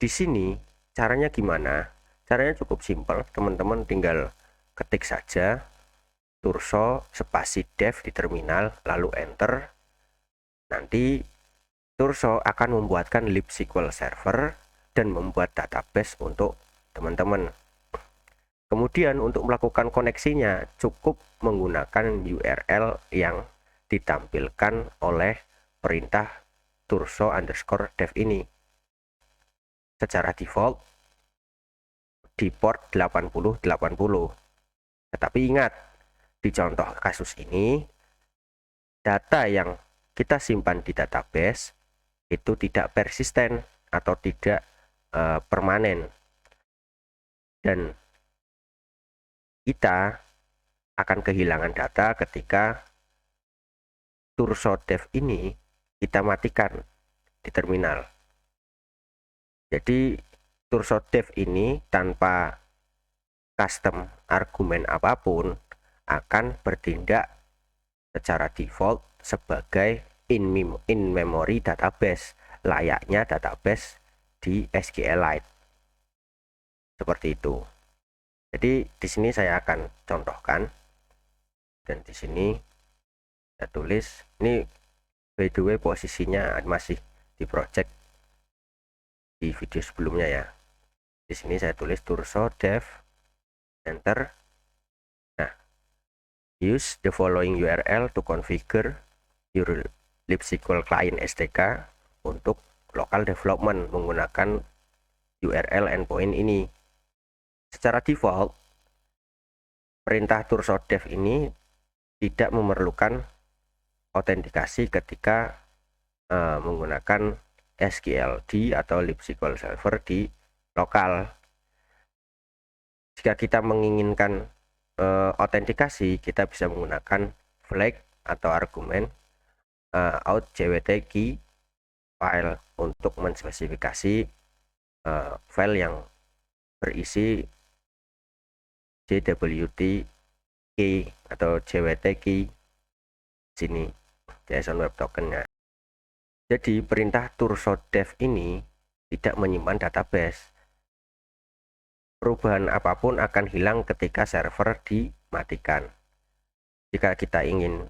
Di sini caranya gimana? Caranya cukup simpel, teman-teman tinggal ketik saja turso spasi dev di terminal lalu enter. Nanti turso akan membuatkan libsql server dan membuat database untuk teman-teman. Kemudian untuk melakukan koneksinya cukup menggunakan URL yang ditampilkan oleh perintah turso_dev ini. Secara default di port 8080. Tetapi ingat, di contoh kasus ini, data yang kita simpan di database itu tidak persisten atau tidak permanen. Dan kita akan kehilangan data ketika turso_dev ini kita matikan di terminal. Jadi turso_dev ini tanpa custom argumen apapun akan bertindak secara default sebagai in-memory database, layaknya database di SQLite. Seperti itu. Jadi di sini saya akan contohkan, dan di sini saya tulis, ini by the way posisinya masih di project di video sebelumnya ya. Di sini saya tulis turso_dev, enter. Nah, use the following URL to configure your libsql client SDK untuk local development menggunakan URL endpoint ini. Secara default, perintah turso_dev ini tidak memerlukan autentikasi ketika menggunakan SQLD atau libsql server di lokal. Jika kita menginginkan autentikasi, kita bisa menggunakan flag atau argumen out jwt key file untuk menspesifikasi file yang berisi jwt key atau jwt key sini JSON web tokennya. Jadi perintah turso_dev ini tidak menyimpan database. Perubahan apapun akan hilang ketika server dimatikan. Jika kita ingin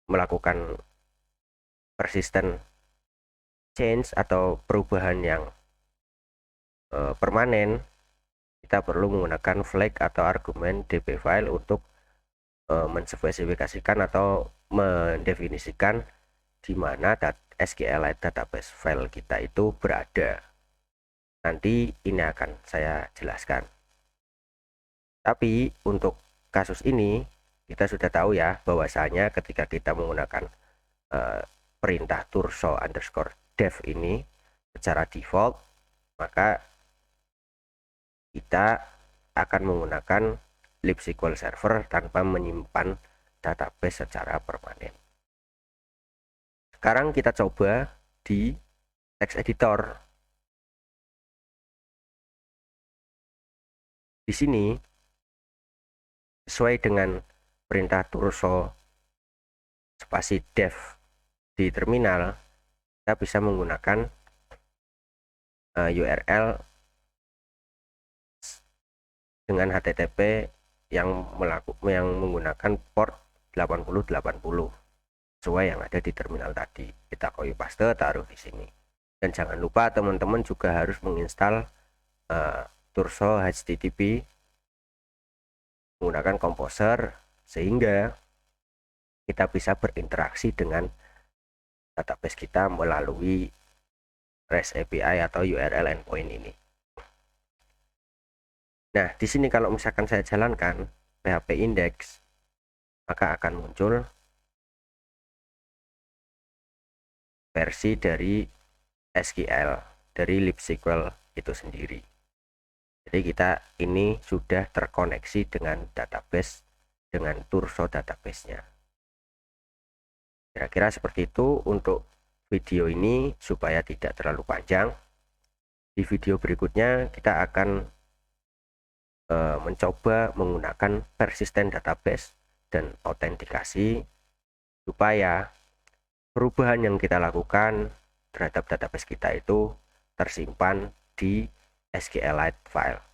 melakukan persistent change atau perubahan yang permanen, kita perlu menggunakan flag atau argumen dbFile untuk menspesifikasikan atau mendefinisikan di mana SQLite database file kita itu berada. Nanti ini akan saya jelaskan. Tapi untuk kasus ini kita sudah tahu ya bahwasanya ketika kita menggunakan perintah turso_dev ini secara default, maka kita akan menggunakan libsql server tanpa menyimpan database secara permanen. Sekarang kita coba di text editor. Di sini sesuai dengan perintah turso spasi dev di terminal, kita bisa menggunakan URL dengan HTTP yang menggunakan port 8080 sesuai yang ada di terminal tadi. Kita copy paste, taruh di sini. Dan jangan lupa teman-teman juga harus menginstal turso HTTP menggunakan Composer sehingga kita bisa berinteraksi dengan database kita melalui REST API atau URL endpoint ini. Nah, di sini kalau misalkan saya jalankan PHP index, maka akan muncul versi dari SQL, dari libsql itu sendiri. Jadi kita ini sudah terkoneksi dengan database, dengan turso database-nya. Kira-kira seperti itu untuk video ini supaya tidak terlalu panjang. Di video berikutnya kita akan mencoba menggunakan persistent database dan autentikasi supaya perubahan yang kita lakukan terhadap database kita itu tersimpan di SQLite file.